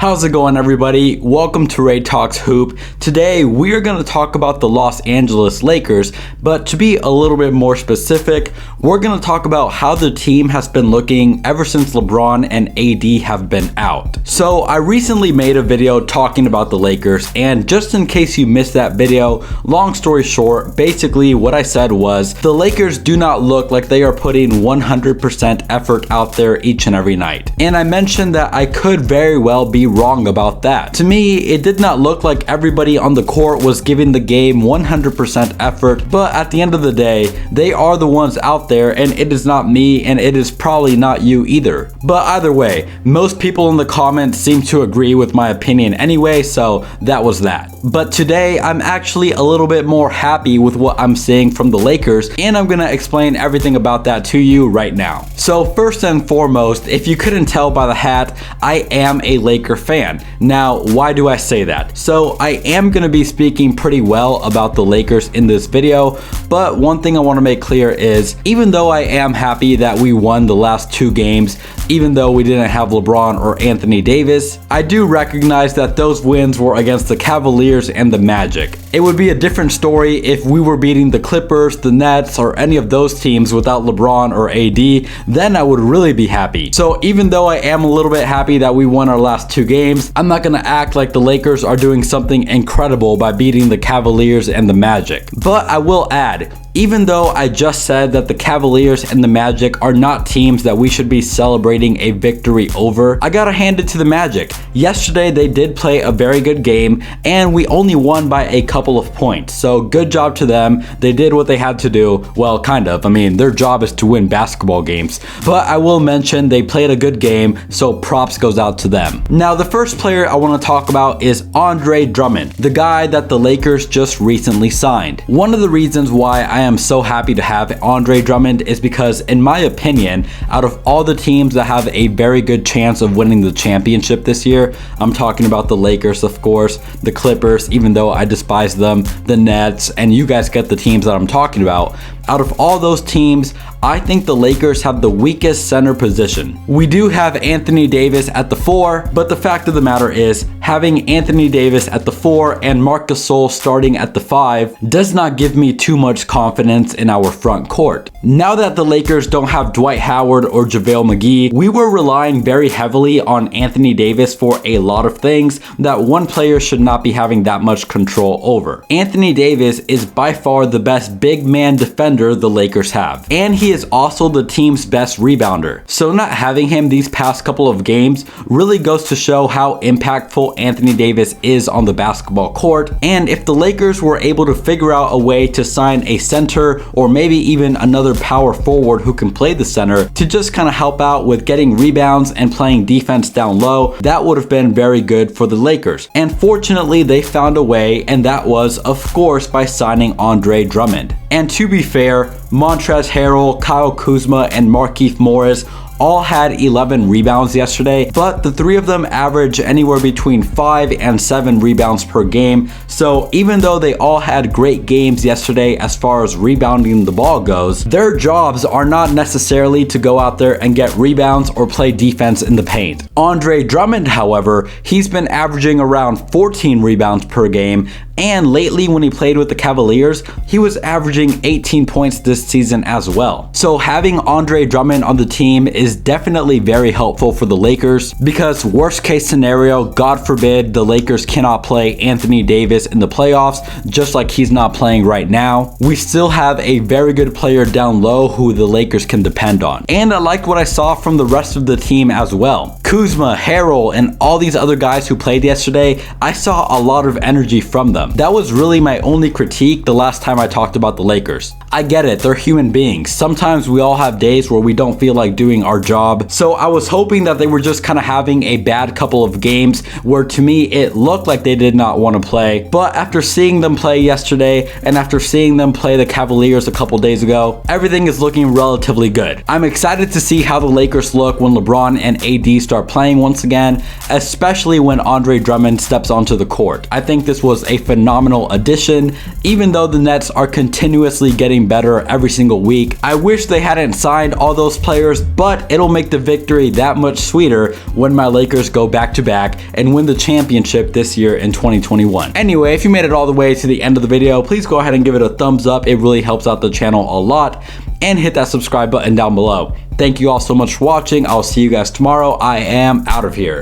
How's it going, everybody? Welcome to Ray Talks Hoop. Today we are going to talk about the Los Angeles Lakers, but to be a little bit more specific, we're going to talk about how the team has been looking ever since LeBron and AD have been out. So I recently made a video talking about the Lakers, and just in case you missed that video, long story short, basically what I said was the Lakers do not look like they are putting 100% effort out there each and every night. And I mentioned that I could very well be wrong about that. To me, it did not look like everybody on the court was giving the game 100% effort, but at the end of the day, they are the ones out there, and it is not me, and it is probably not you either. But either way, most people in the comments seem to agree with my opinion anyway, so that was that. But today, I'm actually a little bit more happy with what I'm seeing from the Lakers, and I'm gonna explain everything about that to you right now. So first and foremost, if you couldn't tell by the hat, I am a Laker fan. Now, why do I say that? So I am going to be speaking pretty well about the Lakers in this video, but one thing I want to make clear is even though I am happy that we won the last two games, even though we didn't have LeBron or Anthony Davis, I do recognize that those wins were against the Cavaliers and the Magic. It would be a different story if we were beating the Clippers, the Nets, or any of those teams without LeBron or AD, then I would really be happy. So even though I am a little bit happy that we won our last two games, I'm not gonna act like the Lakers are doing something incredible by beating the Cavaliers and the Magic. But I will add, even though I just said that the Cavaliers and the Magic are not teams that we should be celebrating a victory over, I gotta hand it to the Magic. Yesterday they did play a very good game, and we only won by a couple of points. So good job to them. They did what they had to do. Well, kind of. I mean, their job is to win basketball games. But I will mention they played a good game, so props goes out to them. Now, the first player I want to talk about is Andre Drummond, the guy that the Lakers just recently signed. One of the reasons why I am so happy to have Andre Drummond is because, in my opinion, out of all the teams that have a very good chance of winning the championship this year, I'm talking about the Lakers, of course, the Clippers, even though I despise them, the Nets, and you guys get the teams that I'm talking about. Out of all those teams, I think the Lakers have the weakest center position. We do have Anthony Davis at the 4, but the fact of the matter is, having Anthony Davis at the 4 and Marc Gasol starting at the 5 does not give me too much confidence in our front court. Now that the Lakers don't have Dwight Howard or JaVale McGee, we were relying very heavily on Anthony Davis for a lot of things that one player should not be having that much control over. Anthony Davis is by far the best big man defender the Lakers have, and he is also the team's best rebounder. So not having him these past couple of games really goes to show how impactful Anthony Davis is on the basketball court. And if the Lakers were able to figure out a way to sign a center or maybe even another power forward who can play the center to just kind of help out with getting rebounds and playing defense down low, that would have been very good for the Lakers. And fortunately, they found a way, and that was, of course, by signing Andre Drummond. And to be fair, Montrezl Harrell, Kyle Kuzma, and Markieff Morris all had 11 rebounds yesterday, but the three of them average anywhere between 5 and 7 rebounds per game. So even though they all had great games yesterday as far as rebounding the ball goes, their jobs are not necessarily to go out there and get rebounds or play defense in the paint. Andre Drummond, however, he's been averaging around 14 rebounds per game, and lately when he played with the Cavaliers, he was averaging 18 points this season as well. So having Andre Drummond on the team is definitely very helpful for the Lakers, because worst case scenario, God forbid, the Lakers cannot play Anthony Davis in the playoffs, just like he's not playing right now. We still have a very good player down low who the Lakers can depend on. And I liked what I saw from the rest of the team as well. Kuzma, Harrell, and all these other guys who played yesterday, I saw a lot of energy from them. That was really my only critique the last time I talked about the Lakers. I get it, they're human beings. Sometimes we all have days where we don't feel like doing our job. So I was hoping that they were just kind of having a bad couple of games where to me it looked like they did not want to play. But after seeing them play yesterday and after seeing them play the Cavaliers a couple days ago, everything is looking relatively good. I'm excited to see how the Lakers look when LeBron and AD start start playing once again, especially when Andre Drummond steps onto the court. I think this was a phenomenal addition, even though the Nets are continuously getting better every single week. I wish they hadn't signed all those players, but it'll make the victory that much sweeter when my Lakers go back-to-back and win the championship this year in 2021. Anyway, if you made it all the way to the end of the video, please go ahead and give it a thumbs up. It really helps out the channel a lot, and hit that subscribe button down below. Thank you all so much for watching. I'll see you guys tomorrow. I am out of here.